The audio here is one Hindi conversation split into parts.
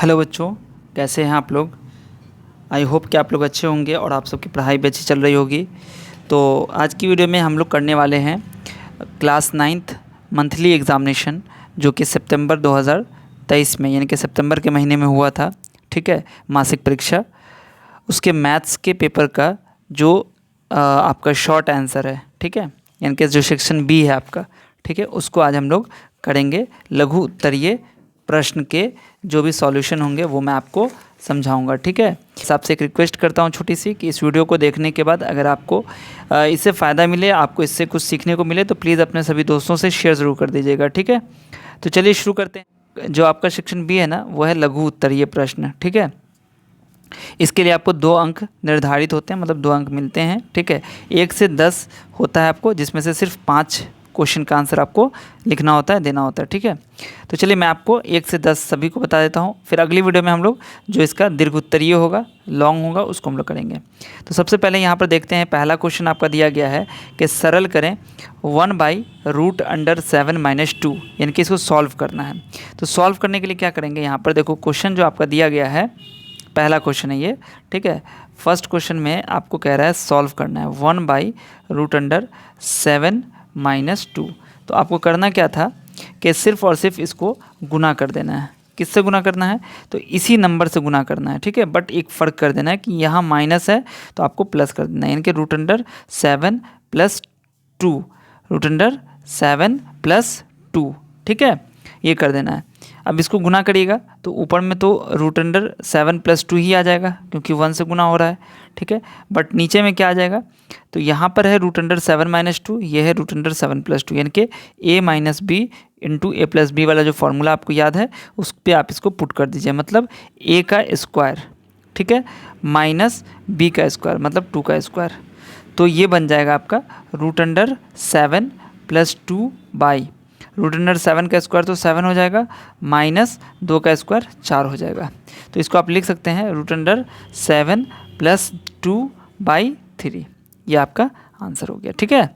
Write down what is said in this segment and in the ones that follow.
हेलो बच्चों, कैसे हैं आप लोग। आई होप कि आप लोग अच्छे होंगे और आप सबकी पढ़ाई भी अच्छी चल रही होगी। तो आज की वीडियो में हम लोग करने वाले हैं क्लास 9th मंथली एग्ज़ामिनेशन, जो कि सितंबर 2023 में यानी कि सितंबर के महीने में हुआ था। ठीक है, मासिक परीक्षा, उसके मैथ्स के पेपर का जो आपका शॉर्ट आंसर है, ठीक है, यानी कि जो सेक्शन बी है आपका, ठीक है, उसको आज हम लोग करेंगे। लघु उत्तरीय प्रश्न के जो भी सॉल्यूशन होंगे वो मैं आपको समझाऊंगा। ठीक है, आपसे एक रिक्वेस्ट करता हूँ छोटी सी कि इस वीडियो को देखने के बाद अगर आपको इससे फ़ायदा मिले, आपको इससे कुछ सीखने को मिले, तो प्लीज़ अपने सभी दोस्तों से शेयर ज़रूर कर दीजिएगा। ठीक है, तो चलिए शुरू करते हैं। जो आपका सेक्शन बी है ना, वो है लघु उत्तरीय प्रश्न। ठीक है, इसके लिए आपको 2 अंक निर्धारित होते हैं, मतलब 2 अंक मिलते हैं। ठीक है, 1 से 10 होता है आपको, जिसमें से सिर्फ 5 क्वेश्चन का आंसर आपको लिखना होता है, देना होता है। ठीक है, तो चलिए मैं आपको 1 से 10 सभी को बता देता हूँ। फिर अगली वीडियो में हम लोग जो इसका दीर्घ उत्तरीय होगा, लॉन्ग होगा, उसको हम लोग करेंगे। तो सबसे पहले यहाँ पर देखते हैं, पहला क्वेश्चन आपका दिया गया है कि सरल करें 1/√7 - 2, यानी कि इसको सॉल्व करना है। तो सॉल्व करने के लिए क्या करेंगे, यहाँ पर देखो क्वेश्चन जो आपका दिया गया है, पहला क्वेश्चन है ये। ठीक है, फर्स्ट क्वेश्चन में आपको कह रहा है सॉल्व करना है 1/√7 - 2। तो आपको करना क्या था कि सिर्फ और सिर्फ इसको गुना कर देना है। किससे गुना करना है, तो इसी नंबर से गुना करना है। ठीक है, बट एक फ़र्क कर देना है कि यहाँ माइनस है तो आपको प्लस कर देना है, यानी कि √7 + 2, √7 + 2। ठीक है, ये कर देना है। अब इसको गुना करिएगा तो ऊपर में तो √7 + 2 ही आ जाएगा, क्योंकि 1 से गुना हो रहा है। ठीक है, बट नीचे में क्या आ जाएगा, तो यहाँ पर है √7 - 2, ये है √7 + 2, यानी कि a - b × a + b वाला जो फॉर्मूला आपको याद है, उस पर आप इसको पुट कर दीजिए, मतलब a का स्क्वायर, ठीक है, माइनस b का स्क्वायर, मतलब 2 का स्क्वायर। तो ये बन जाएगा आपका √7 + 2 बाई √7 का स्क्वायर तो 7 हो जाएगा, माइनस 2 का स्क्वायर 4 हो जाएगा। तो इसको आप लिख सकते हैं √7 + 2/3। ये आपका आंसर हो गया। ठीक है,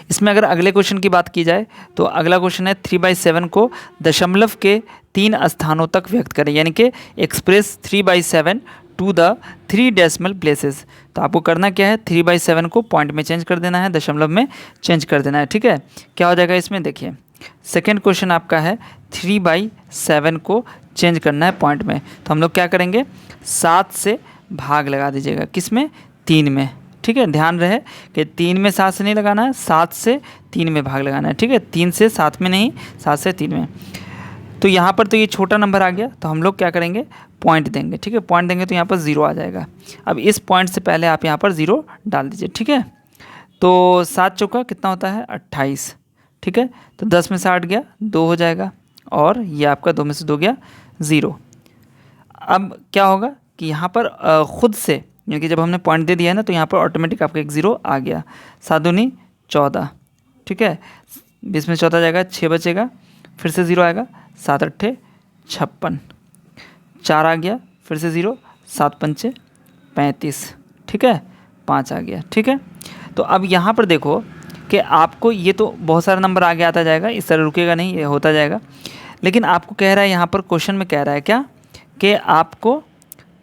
इसमें अगर अगले क्वेश्चन की बात की जाए तो अगला क्वेश्चन है 3/7 को दशमलव के 3 स्थानों तक व्यक्त करें, यानी कि express 3/7 to the 3 decimal places. तो आपको करना क्या है, 3/7 को पॉइंट में चेंज कर देना है, दशमलव में चेंज कर देना है। ठीक है, क्या हो जाएगा इसमें, देखिए सेकेंड क्वेश्चन आपका है 3/7 को चेंज करना है पॉइंट में। तो हम लोग क्या करेंगे, 7 से भाग लगा दीजिएगा, किस में, 3 में। ठीक है, ध्यान रहे कि 3 में 7 से नहीं लगाना है, 7 से 3 में भाग लगाना है। ठीक है, 3 से 7 में नहीं, 7 से 3 में। तो यहाँ पर तो ये छोटा नंबर आ गया, तो हम लोग क्या करेंगे, पॉइंट देंगे। ठीक है, पॉइंट देंगे तो यहाँ पर 0 आ जाएगा। अब इस पॉइंट से पहले आप यहाँ पर 0 डाल दीजिए। ठीक है, तो 7 चौका कितना होता है, 28। ठीक है, तो 10 में से 8 गया, 2 हो जाएगा, और ये आपका 2 में से 2 गया, 0। अब क्या होगा कि यहाँ पर ख़ुद से, यानी कि जब हमने पॉइंट दे दिया है ना, तो यहाँ पर ऑटोमेटिक आपका एक 0 आ गया। 7 दूनी 14। ठीक है, 20 में 14 जाएगा, 6 बचेगा, फिर से 0 आएगा, 7 अट्ठे 56, 4 आ गया, फिर से 0, 7 पंचे 35। ठीक है, 5 आ गया। ठीक है, तो अब यहाँ पर देखो कि आपको ये तो बहुत सारा नंबर आगे आता जाएगा, इस तरह रुकेगा नहीं, ये होता जाएगा। लेकिन आपको कह रहा है यहाँ पर क्वेश्चन में कह रहा है क्या, कि आपको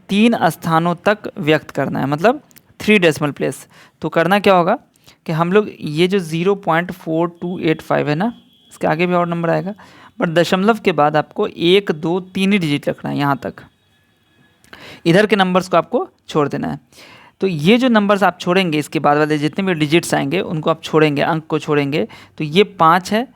3 स्थानों तक व्यक्त करना है, मतलब 3 डेसिमल प्लेस। तो करना क्या होगा कि हम लोग ये जो 0.4285 है ना, इसके आगे भी और नंबर आएगा, बट दशमलव के बाद आपको 1, 2, 3 ही डिजिट रखना है यहाँ तक। इधर के नंबर्स को आपको छोड़ देना है। तो ये जो नंबर्स आप छोड़ेंगे, इसके बाद वाले जितने भी डिजिट्स आएंगे उनको आप छोड़ेंगे, अंक को छोड़ेंगे। तो ये 5 है,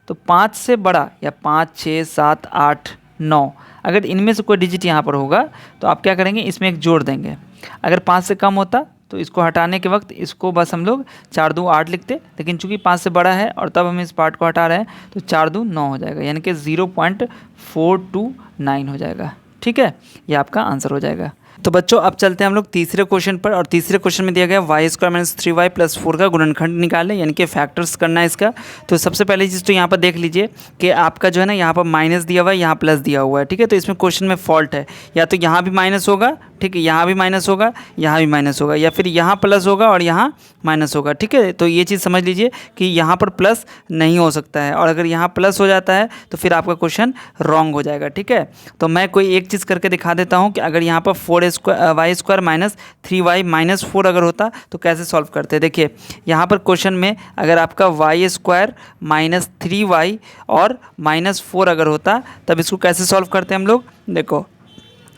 तो 5 से बड़ा या 5, 6, 7, 8, 9, अगर इनमें से कोई डिजिट यहाँ पर होगा तो आप क्या करेंगे, इसमें एक जोड़ देंगे। अगर 5 से कम होता तो इसको हटाने के वक्त इसको बस हम लोग 4 2 8 लिखते, लेकिन चूंकि 5 से बड़ा है और तब हम इस पार्ट को हटा रहे हैं, तो 4 2 9 हो जाएगा, यानी कि 0.429 हो जाएगा। ठीक है, ये आपका आंसर हो जाएगा। तो बच्चों अब चलते हैं हम लोग तीसरे क्वेश्चन पर, और तीसरे क्वेश्चन में दिया गया y² - 3y + 4 का गुणनखंड निकालें, यानी कि फैक्टर्स करना है इसका। तो सबसे पहली चीज़ तो यहाँ पर देख लीजिए कि आपका जो है ना यहाँ पर माइनस दिया हुआ है, यहाँ प्लस दिया हुआ है, ठीक है। तो इसमें क्वेश्चन में फॉल्ट है, या तो यहाँ भी माइनस होगा, ठीक है, यहाँ भी माइनस होगा, यहाँ भी माइनस होगा, या फिर यहाँ प्लस होगा और यहाँ माइनस होगा, ठीक है। तो ये चीज़ समझ लीजिए कि यहाँ पर प्लस नहीं हो सकता है, और अगर यहाँ प्लस हो जाता है तो फिर आपका क्वेश्चन रॉन्ग हो जाएगा, ठीक है। तो मैं कोई एक चीज़ करके दिखा देता हूँ कि अगर यहाँ पर y² - 3y - 4 अगर होता तो कैसे सॉल्व करते। देखिए यहाँ पर क्वेश्चन में अगर आपका y² - 3y और -4 अगर होता तब इसको कैसे सॉल्व करते हैं हम लोग। देखो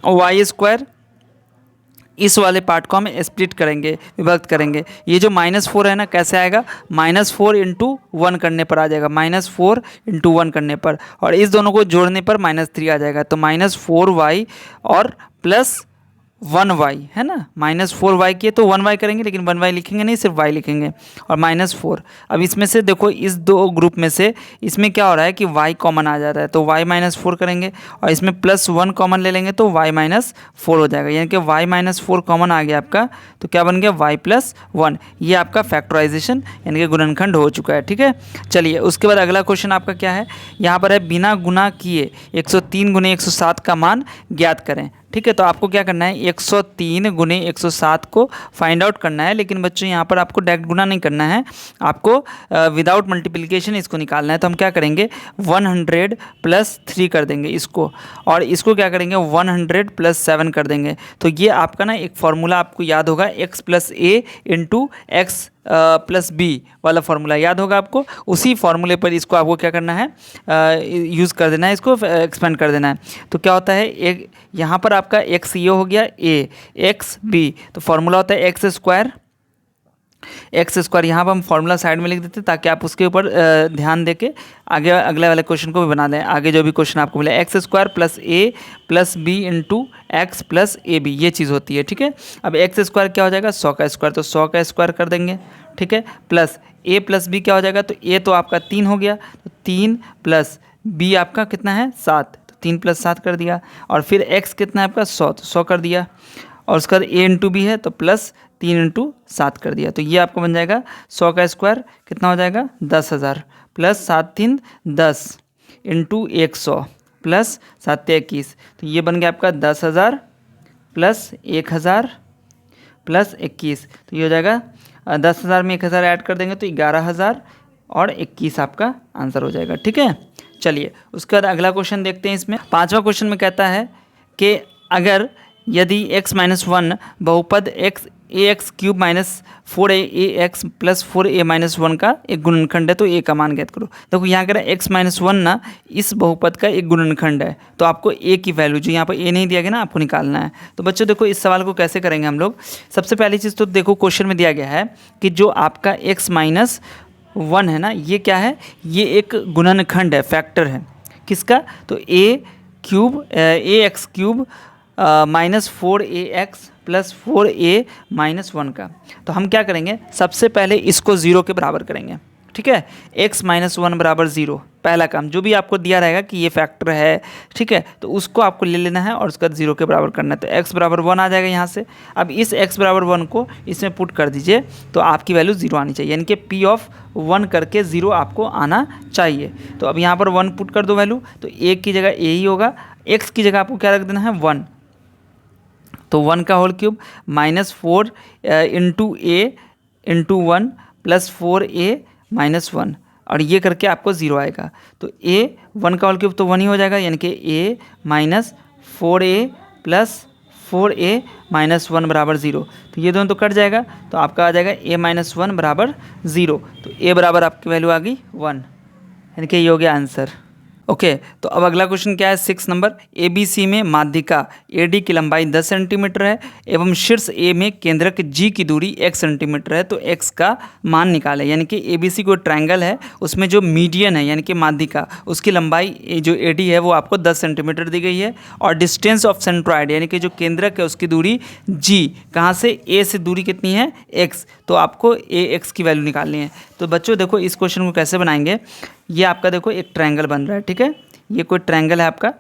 y² इस वाले पार्ट को हम स्प्लिट करेंगे, विभक्त करेंगे। ये जो -4 है ना कैसे आएगा, -4 × 1 करने पर आ जाएगा, -4 × 1 करने पर, और इस दोनों को जोड़ने पर -3 आ जाएगा। तो -4y और +1y है ना, -4y किए तो 1y करेंगे, लेकिन 1y लिखेंगे नहीं, सिर्फ y लिखेंगे, और -4। अब इसमें से देखो इस दो ग्रुप में से इसमें क्या हो रहा है कि y कॉमन आ जा रहा है, तो y -4 करेंगे, और इसमें +1 कॉमन ले लेंगे तो y -4 हो जाएगा, यानी कि y -4 कॉमन आ गया आपका, तो क्या बन गया y +1। ये आपका फैक्टराइजेशन यानी कि गुणनखंड हो चुका है, ठीक है। चलिए उसके बाद अगला क्वेश्चन आपका क्या है, यहाँ पर है बिना गुना किए 103 × 107 का मान ज्ञात करें, ठीक है। तो आपको क्या करना है, 103 × 107 को फाइंड आउट करना है, लेकिन बच्चों यहाँ पर आपको डायरेक्ट गुना नहीं करना है, आपको विदाउट मल्टीप्लिकेशन इसको निकालना है। तो हम क्या करेंगे, 100 + 3 कर देंगे इसको, और इसको क्या करेंगे 100 + 7 कर देंगे। तो ये आपका ना एक फार्मूला आपको याद होगा, x + a × x + b वाला फार्मूला याद होगा आपको। उसी फार्मूले पर इसको आपको क्या करना है, यूज़ कर देना है, इसको एक्सपेंड कर देना है। तो क्या होता है, एक यहाँ पर आपका x ये हो गया a, x b, तो फार्मूला होता है x² यहाँ पर हम फार्मूला साइड में लिख देते हैं ताकि आप उसके ऊपर ध्यान दे के आगे अगले वाले क्वेश्चन को भी बना लें। आगे जो भी क्वेश्चन आपको मिले, x² + a + b × x + ab, ये चीज़ होती है, ठीक है। अब x² क्या हो जाएगा, 100 का स्क्वायर, तो 100 का स्क्वायर कर देंगे, ठीक है, प्लस a + b क्या हो जाएगा, तो a तो आपका 3 हो गया, तो 3 + b आपका कितना है 7, तो 3 + 7 कर दिया, और फिर x कितना है आपका 100, तो 100 कर दिया, और उसका a × b है तो +3 × 7 कर दिया। तो ये आपको बन जाएगा 100 का स्क्वायर कितना हो जाएगा 10,000, +7 × 3 = 10 × 100 + 7 × 21, तो ये बन गया आपका 10,000 + 1,000 + 21, तो ये हो जाएगा 10,000 में 1,000 ऐड कर देंगे तो 11,000 और 21 आपका आंसर हो जाएगा, ठीक है। चलिए उसके बाद अगला क्वेश्चन देखते हैं। इसमें पांचवा क्वेश्चन में कहता है कि अगर यदि x - 1 बहुपद ax³ - 4ax + 4a - 1 का एक गुणनखंड है तो a का मान ज्ञात करो। देखो यहाँ कह रहा है x - 1 ना इस बहुपद का एक गुणनखंड है, तो आपको a की वैल्यू जो यहाँ पर a नहीं दिया गया ना आपको निकालना है। तो बच्चों देखो इस सवाल को कैसे करेंगे हम लोग। सबसे पहली चीज़ तो देखो क्वेश्चन में दिया गया है कि जो आपका x - 1 है ना, ये क्या है, ये एक गुणनखंड है, फैक्टर है किसका, तो ax³ -4ax + 4a - 1 का। तो हम क्या करेंगे, सबसे पहले इसको 0 के बराबर करेंगे, ठीक है। x - 1 = 0, पहला काम जो भी आपको दिया रहेगा कि ये फैक्टर है, ठीक है, तो उसको आपको ले लेना है और उसका 0 के बराबर करना है। तो x = 1 आ जाएगा यहाँ से। अब इस x = 1 को इसमें पुट कर दीजिए तो आपकी वैल्यू 0 आनी चाहिए, यानी कि p(1) करके 0 आपको आना चाहिए। तो अब यहाँ पर 1 पुट कर दो वैल्यू, तो a की जगह a ही होगा, x की जगह आपको क्या रख देना है 1, तो 1 का होल क्यूब -4 × a × 1 + 4a - 1, और ये करके आपको 0 आएगा। तो a 1 का होल क्यूब तो 1 ही हो जाएगा, यानी कि a - 4a + 4a - 1 = 0। तो ये दोनों तो कट जाएगा, तो आपका आ जाएगा a - 1 = 0। तो a बराबर आपकी वैल्यू आ गई 1, यानी कि ये हो गया आंसर। ओके तो अब अगला क्वेश्चन क्या है, 6 नंबर। ABC में माध्यिका AD की लंबाई 10 सेंटीमीटर है एवं शीर्ष A में केंद्रक G की दूरी 1 सेंटीमीटर है, तो x का मान निकालें। यानी कि ABC को ट्रायंगल है, उसमें जो मीडियन है यानी कि माध्यिका उसकी लंबाई जो AD है वो आपको 10 सेंटीमीटर दी गई है, और डिस्टेंस ऑफ सेंट्रॉइड यानी कि जो केंद्रक है उसकी दूरी G, कहाँ से A से दूरी कितनी है x, तो आपको AX की वैल्यू निकालनी है। तो बच्चों देखो इस क्वेश्चन को कैसे बनाएंगे, ये आपका देखो एक ट्रायंगल बन रहा है, ठीक है, ये कोई ट्रायंगल है आपका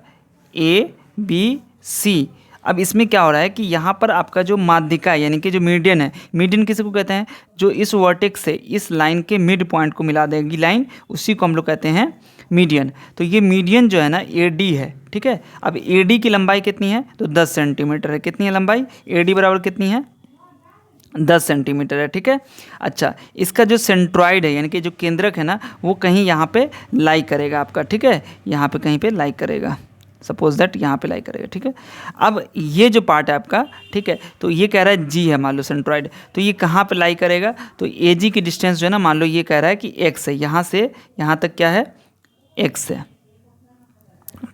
ABC। अब इसमें क्या हो रहा है कि यहाँ पर आपका जो माध्यिका है यानी कि जो मीडियन है, मीडियन किसी को कहते हैं, जो इस वर्टेक्स से इस लाइन के मिड पॉइंट को मिला देगी लाइन, उसी को हम लोग कहते हैं मीडियन। तो ये मीडियन जो है ना AD है, ठीक है। अब AD की लंबाई कितनी है, तो 10 सेंटीमीटर है। कितनी है लंबाई, AD बराबर कितनी है, 10 सेंटीमीटर है, ठीक है। अच्छा, इसका जो सेंट्रॉइड है यानी कि जो केंद्रक है ना, वो कहीं यहाँ पे लाई करेगा आपका, ठीक है, यहाँ पे कहीं पे लाई करेगा, सपोज दैट यहाँ पे लाई करेगा, ठीक है। अब ये जो पार्ट है आपका, ठीक है, तो ये कह रहा है G है, मान लो सेंट्रॉइड, तो ये कहाँ पे लाई करेगा, तो AG की डिस्टेंस जो है ना, मान लो ये कह रहा है कि x है, यहाँ से यहाँ तक क्या है, x है,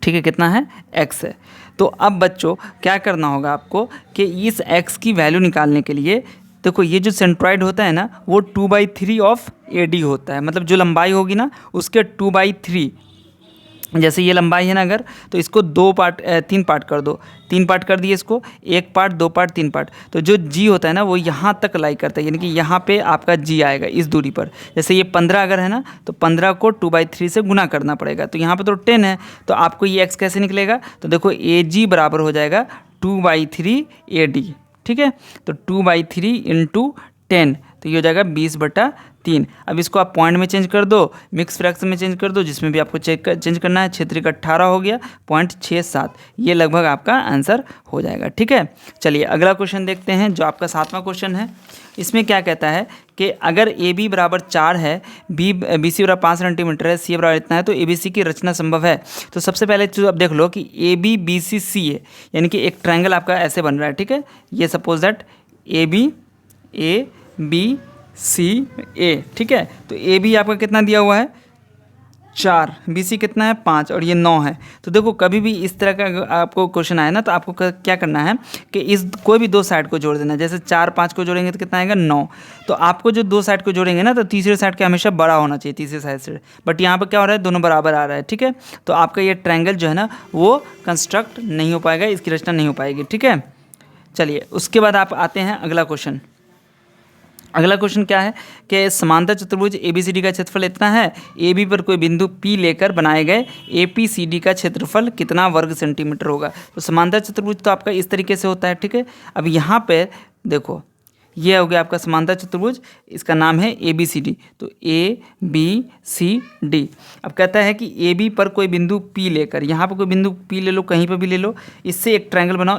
ठीक है, कितना है, x है। तो अब बच्चों क्या करना होगा आपको कि इस x की वैल्यू निकालने के लिए, देखो ये जो सेंट्रॉइड होता है ना, वो 2/3 ऑफ AD होता है, मतलब जो लंबाई होगी ना उसके 2/3, जैसे ये लंबाई है ना अगर, तो इसको 3 पार्ट कर दो, 3 पार्ट कर दिए इसको, 1 पार्ट 2 पार्ट 3 पार्ट, तो जो G होता है ना वो यहाँ तक लाई करता है, यानी कि यहाँ पे आपका G आएगा इस दूरी पर। जैसे ये 15 अगर है ना, तो 15 को 2/3 से गुना करना पड़ेगा, तो यहाँ पे तो 10 है, तो आपको ये x कैसे निकलेगा, तो देखो AG बराबर हो जाएगा 2/3 AD, ठीक है। तो 2/3 इंटू 10, तो ये हो जाएगा 20/3। अब इसको आप पॉइंट में चेंज कर दो, मिक्स फ्रैक्शन में चेंज कर दो, जिसमें भी आपको चेंज करना है। क्षेत्रीय का 18 हो गया 0.67, ये लगभग आपका आंसर हो जाएगा, ठीक है। चलिए अगला क्वेश्चन देखते हैं, जो आपका 7वां क्वेश्चन है। इसमें क्या कहता है कि अगर AB बराबर 4 है, BC बराबर 5 सेंटीमीटर है, C बराबर इतना है, तो ABC की रचना संभव है। तो सबसे पहले तो अब देख लो कि AB BC C है, यानी कि एक ट्रायंगल आपका ऐसे बन रहा है, ठीक है। ये suppose that AB ABC A, ठीक है। तो AB आपका कितना दिया हुआ है, 4, BC कितना है, 5, और ये 9 है। तो देखो कभी भी इस तरह का आपको क्वेश्चन आए ना, तो आपको क्या करना है कि इस कोई भी 2 साइड को जोड़ देना। जैसे 4 5 को जोड़ेंगे तो कितना आएगा, 9। तो आपको जो 2 साइड को जोड़ेंगे ना, तो तीसरे साइड का हमेशा बड़ा होना चाहिए, तीसरे साइड से, बट यहाँ पर क्या हो रहा है, दोनों बराबर आ रहा है, ठीक है। तो आपका ये ट्रायंगल जो है ना वो कंस्ट्रक्ट नहीं हो पाएगा, इसकी रचना नहीं हो पाएगी, ठीक है। चलिए उसके बाद आप आते हैं अगला क्वेश्चन। अगला क्वेश्चन क्या है कि समांतर चतुर्भुज ABCD का क्षेत्रफल इतना है, AB पर कोई बिंदु P लेकर बनाए गए APCD का क्षेत्रफल कितना वर्ग सेंटीमीटर होगा। तो समांतर चतुर्भुज तो आपका इस तरीके से होता है, ठीक है। अब यहाँ पे देखो ये हो गया आपका समांतर चतुर्भुज, इसका नाम है ABCD, तो ABCD। अब कहता है कि AB पर कोई बिंदु P लेकर, यहाँ पर कोई बिंदु P ले लो, कहीं पर भी ले लो, इससे एक ट्रायंगल बनाओ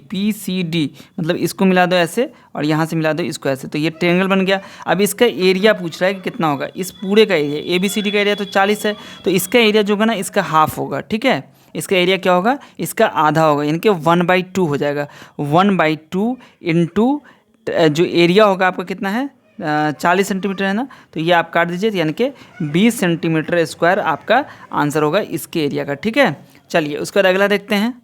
PCD, मतलब इसको मिला दो ऐसे और यहाँ से मिला दो इसको ऐसे, तो ये ट्रायंगल बन गया। अब इसका एरिया पूछ रहा है कि कितना होगा, इस पूरे का एरिया, ABCD का एरिया तो 40 है, तो इसका एरिया जो होगा ना इसका हाफ होगा, ठीक है। इसका एरिया क्या होगा, इसका आधा होगा, यानी कि 1/2 हो जाएगा। 1/2 इंटू जो एरिया होगा आपका कितना है, 40 सेंटीमीटर है ना, तो ये आप काट दीजिए, यानी कि 20 सेंटीमीटर स्क्वायर आपका आंसर होगा इसके एरिया का, ठीक है। चलिए उसका अगला देखते हैं।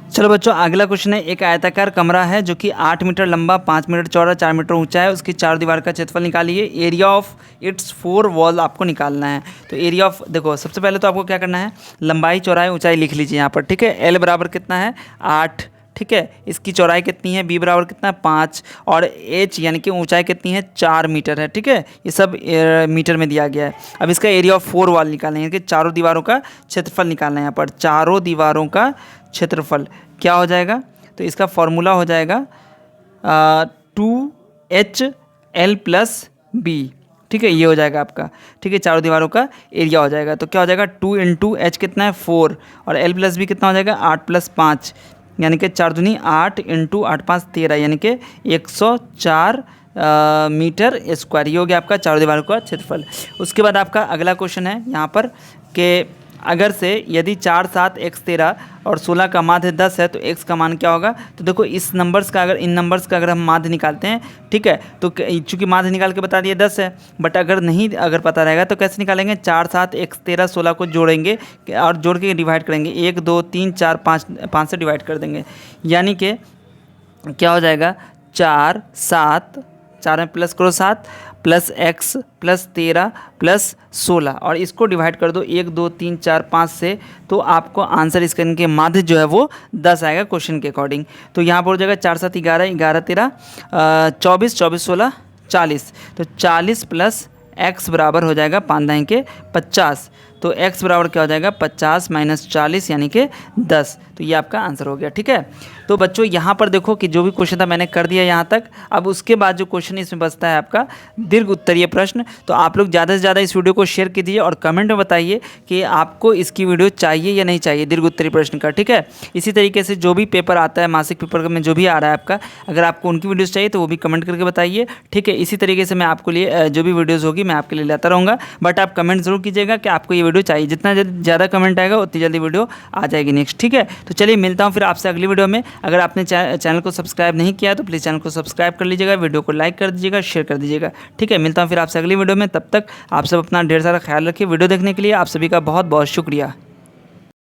चलो बच्चों अगला क्वेश्चन है, एक आयताकार कमरा है जो कि 8 मीटर लंबा, 5 मीटर चौड़ा, 4 मीटर ऊंचा है, उसकी 4 दीवार का क्षेत्रफल निकालिए। एरिया ऑफ इट्स 4 वॉल आपको निकालना है। तो एरिया ऑफ, देखो सबसे पहले तो आपको क्या करना है, लंबाई चौड़ाई ऊंचाई लिख लीजिए यहाँ पर, ठीक है। L बराबर कितना है, 8, ठीक है। इसकी चौड़ाई कितनी है, B बराबर कितना है, 5, और H यानी कि ऊंचाई कितनी है, 4 मीटर है, ठीक है। ये सब मीटर में दिया गया है। अब इसका एरिया ऑफ 4 वॉल निकालना है, यानी कि चारों दीवारों का क्षेत्रफल निकालना है। यहाँ पर चारों दीवारों का क्षेत्रफल क्या हो जाएगा, तो इसका फॉर्मूला हो जाएगा 2HL + B, ठीक है। ये हो जाएगा आपका, ठीक है, चारों दीवारों का एरिया हो जाएगा। तो क्या हो जाएगा, 2 × H कितना है, 4, और L + B कितना हो जाएगा, 8 + 5, यानी कि 4 दूनी 8 × 8 × 5 13, यानी कि 104 मीटर स्क्वायर। ये हो गया आपका चारों दीवारों का क्षेत्रफल। उसके बाद आपका अगला क्वेश्चन है यहाँ पर कि अगर से यदि 4 7 x 13 और 16 का माध्य 10 है, तो x का मान क्या होगा। तो देखो इस नंबर्स का इन नंबर्स का अगर हम माध्य निकालते हैं, ठीक है, तो चूंकि माध्य निकाल के बता दिया 10 है, बट अगर पता रहेगा तो कैसे निकालेंगे, 4 7 x 13 16 को जोड़ेंगे और जोड़ के डिवाइड करेंगे, 1 2 3 4 5 से डिवाइड कर देंगे, यानी कि क्या हो जाएगा, 4 7, 4 में प्लस करो 7 + x + 13 + 16, और इसको डिवाइड कर दो 1 2 3 4 5 से, तो आपको आंसर इसके इनके माध्य जो है वो 10 आएगा क्वेश्चन के अकॉर्डिंग। तो यहाँ पर हो जाएगा 4 7 11 11 13 24 24 16 40, तो 40 + x बराबर हो जाएगा 5×50। तो x बराबर क्या हो जाएगा 50 - 40 यानी कि 10। तो ये आपका आंसर हो गया। ठीक है, तो बच्चों यहाँ पर देखो कि जो भी क्वेश्चन था मैंने कर दिया यहाँ तक। अब उसके बाद जो क्वेश्चन इसमें बचता है आपका दीर्घ उत्तरीय प्रश्न। तो आप लोग ज़्यादा से ज़्यादा इस वीडियो को शेयर कीजिए और कमेंट में बताइए कि आपको इसकी वीडियो चाहिए या नहीं चाहिए दीर्घ उत्तरीय प्रश्न का। ठीक है, इसी तरीके से जो भी पेपर आता है मासिक पेपर में जो भी आ रहा है आपका, अगर आपको उनकी वीडियोज़ चाहिए तो वो भी कमेंट करके बताइए। ठीक है, इसी तरीके से मैं आपको लिए जो भी वीडियोज़ होगी मैं आपके लिए लाता रहूँगा। बट आप कमेंट ज़रूर कीजिएगा कि आपको ये वीडियो चाहिए। जितना ज़्यादा कमेंट आएगा उतनी जल्दी वीडियो आ जाएगी नेक्स्ट। ठीक है, तो चलिए मिलता हूँ फिर आपसे अगली वीडियो में। अगर आपने चैनल को सब्सक्राइब नहीं किया तो प्लीज़ चैनल को सब्सक्राइब कर लीजिएगा, वीडियो को लाइक कर दीजिएगा, शेयर कर दीजिएगा। ठीक है, मिलता हूँ फिर आपसे अगली वीडियो में। तब तक आप सब अपना ढेर सारा ख्याल रखिए। वीडियो देखने के लिए आप सभी का बहुत बहुत शुक्रिया।